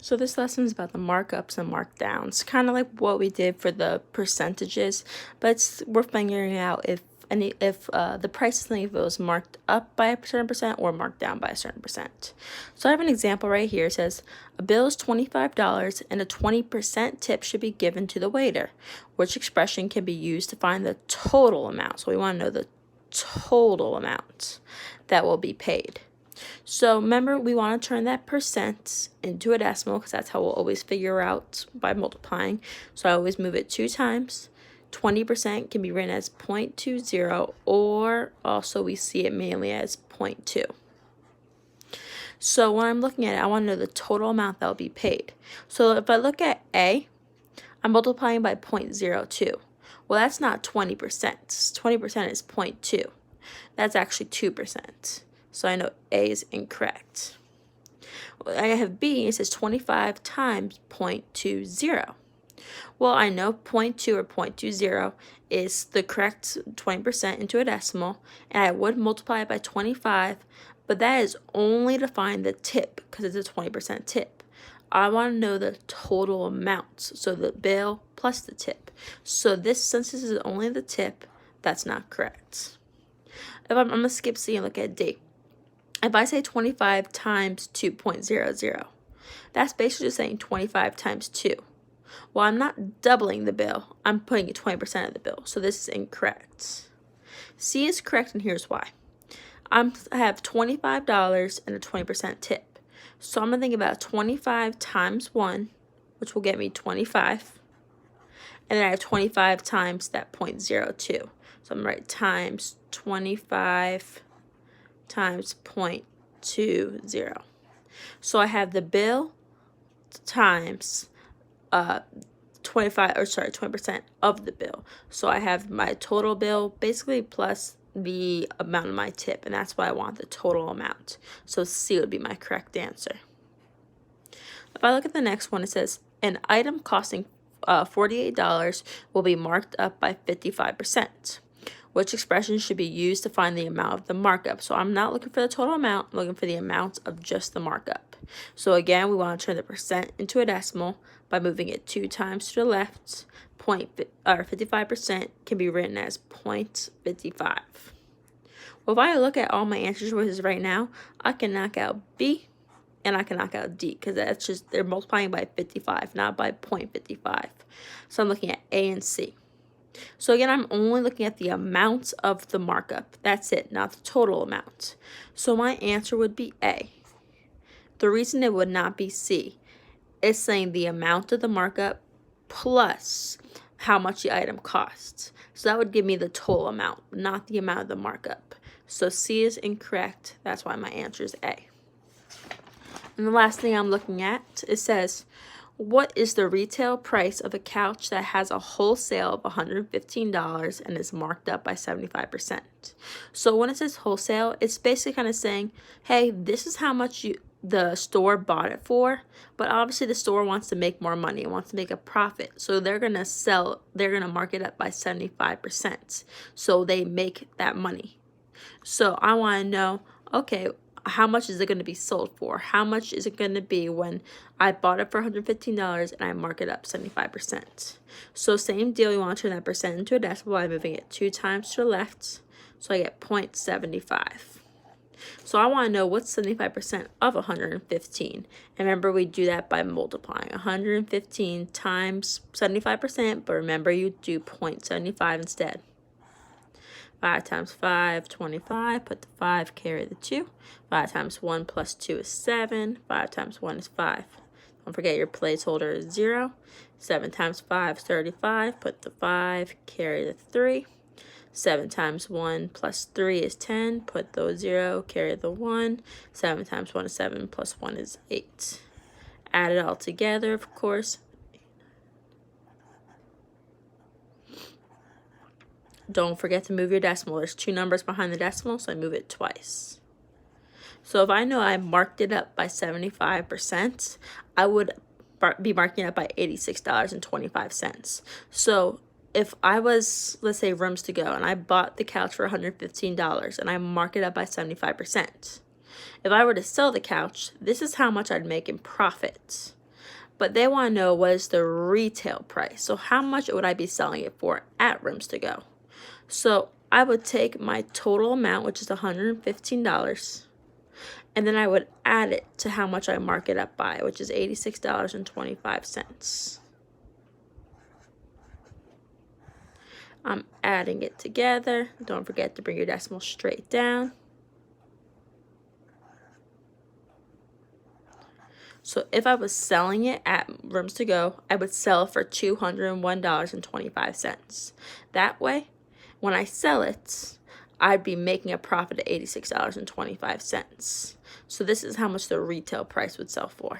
So this lesson is about the markups and markdowns, kind of like what we did for the percentages, but we're figuring out if the price of something, if it was marked up by a certain percent or marked down by a certain percent. So I have an example right here. It says a bill is $25 and a 20% tip should be given to the waiter. Which expression can be used to find the total amount? So we want to know the total amount that will be paid. So remember, we want to turn that percent into a decimal because that's how we'll always figure out by multiplying. So I always move it 2 times. 20% can be written as 0.20, or also we see it mainly as 0.2. So when I'm looking at it, I want to know the total amount that will be paid. So if I look at A, I'm multiplying by 0.02. Well, that's not 20%. 20% is 0.2. That's actually 2%. So I know A is incorrect. I have B, it says 25 times 0.20. Well, I know 0.2 or 0.20 is the correct 20% into a decimal, and I would multiply it by 25, but that is only to find the tip because it's a 20% tip. I want to know the total amount, so the bill plus the tip. So since this is only the tip, that's not correct. I'm going to skip C and look at D. If I say 25 times 2.00, that's basically just saying 25 times 2. Well, I'm not doubling the bill. I'm putting 20% of the bill. So this is incorrect. C is correct, and here's why. I have $25 and a 20% tip. So I'm going to think about 25 times 1, which will get me 25. And then I have 25 times that 0.02. So I'm going to write times 25 times 0.20. So I have the bill times 20% of the bill. So I have my total bill basically plus the amount of my tip, and that's why I want the total amount. So C would be my correct answer. If I look at the next one, it says an item costing $48 will be marked up by 55%. Which expression should be used to find the amount of the markup? So I'm not looking for the total amount, I'm looking for the amount of just the markup. So again, we want to turn the percent into a decimal by moving it 2 times to the left. 55% can be written as 0.55. Well, if I look at all my answer choices right now, I can knock out B and I can knock out D because that's just, they're multiplying by 55, not by 0.55. So I'm looking at A and C. So again, I'm only looking at the amount of the markup. That's it, not the total amount. So my answer would be A. The reason it would not be C is saying the amount of the markup plus how much the item costs. So that would give me the total amount, not the amount of the markup. So C is incorrect. That's why my answer is A. And the last thing I'm looking at, it says, what is the retail price of a couch that has a wholesale of $115 and is marked up by 75%? So when it says wholesale, it's basically kind of saying, hey, this is how much the store bought it for, but obviously the store wants to make more money, it wants to make a profit. So they're going to mark it up by 75%. So they make that money. So I want to know, okay, how much is it going to be sold for? How much is it going to be when I bought it for $115 and I mark it up 75%? So same deal, you want to turn that percent into a decimal by moving it 2 times to the left. So I get 0.75. So I want to know what's 75% of 115. And remember, we do that by multiplying 115 times 75%, but remember you do 0.75 instead. 5 times 5, 25, put the 5, carry the 2. 5 times 1 plus 2 is 7. 5 times 1 is 5. Don't forget your placeholder is 0. 7 times 5 is 35, put the 5, carry the 3. 7 times 1 plus 3 is 10, put the 0, carry the 1. 7 times 1 is 7, plus 1 is 8. Add it all together, of course. Don't forget to move your decimal. There's 2 numbers behind the decimal, so I move it twice. So if I know I marked it up by 75%, I would be marking it up by $86.25. So if I was, let's say, rooms to go, and I bought the couch for $115, and I mark it up by 75%, if I were to sell the couch, this is how much I'd make in profit. But they want to know what is the retail price. So how much would I be selling it for at Rooms To Go? So I would take my total amount, which is $115, and then I would add it to how much I mark it up by, which is $86.25. I'm adding it together. Don't forget to bring your decimal straight down. So if I was selling it at Rooms To Go, I would sell it for $201.25. That way, when I sell it, I'd be making a profit of $86.25. So this is how much the retail price would sell for.